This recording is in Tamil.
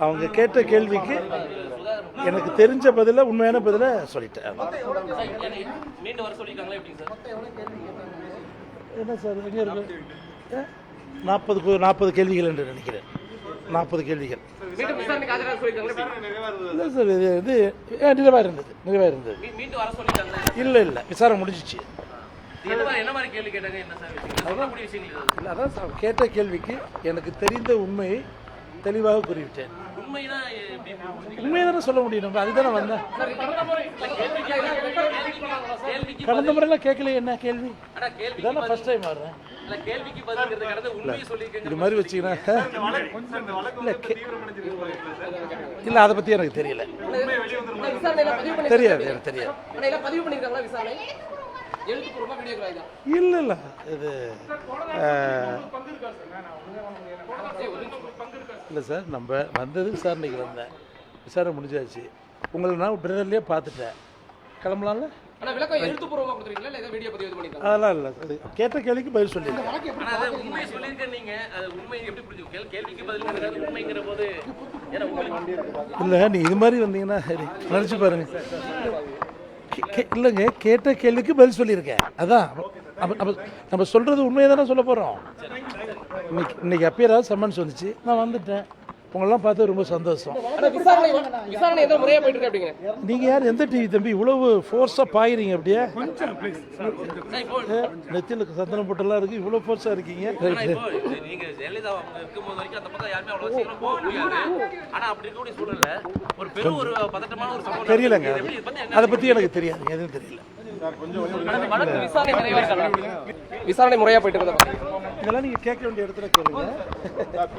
அவங்க கேட்ட கேள்விக்கு எனக்கு தெரிஞ்ச பதில உண்மையான பதில சொல்லிட்டேன். என்ன சார் எங்கே இருக்கு? 40 கேள்விகள் என்று நினைக்கிறேன். 40 கேள்விகள் இல்லை சார். இது நிறைவாக இருந்தது. இல்லை விசாரணை முடிஞ்சிச்சு. அதான் சார் கேட்ட கேள்விக்கு எனக்கு தெரிந்த உண்மையை தெளிவாக கூறிவிட்டேன். உண்மையை தானே சொல்ல முடியும். நம்ம அதுதானே வந்தேன். கடந்த முறையெல்லாம் கேட்கல. என்ன கேள்வி? இதான ஃபர்ஸ்ட் டைம் வர்றேன். இது மாதிரி வச்சுக்கினா இல்லை, அதை பற்றி எனக்கு தெரியல. தெரியாது. இல்லை இது இல்லை சார். நம்ம வந்தது விசாரணைக்கு வந்தேன். விசாரணை முடிஞ்சாச்சு. உங்களை நான் பிரதர்லேயே பார்த்துட்டேன். கிளம்பலாம்ல? அதெல்லாம் இல்லை. கேட்ட கேள்விக்கு பதில் சொல்லியிருக்கேன். இல்லை, நீ இது மாதிரி வந்தீங்கன்னா நினச்சி பாருங்க. இல்லைங்க, கேட்ட கேள்விக்கு பதில் சொல்லியிருக்கேன். அதான் நம்ம சொல்கிறது உண்மையை தானே சொல்ல போகிறோம். இன்னைக்கு அப்பயாவது சம்மன்ஸ் வந்துச்சு, நான் வந்துட்டேன். உங்களெல்லாம் பார்த்து ரொம்ப சந்தோஷம். நீங்கள் யார்? எந்த டிவி தம்பி இவ்வளவு ஃபோர்ஸாக பாயிறீங்க? அப்படியே நெத்தியில் சந்தனம் போட்டெல்லாம் இருக்குது, இவ்வளோ ஃபோர்ஸாக இருக்கீங்க. தெரியலங்க, அதை பற்றி எனக்கு தெரியாது, எதுவும் தெரியல. விசாரணை முறையாக போயிட்டு இதெல்லாம் நீங்கள் கேட்க வேண்டிய இடத்துல கேளுங்க.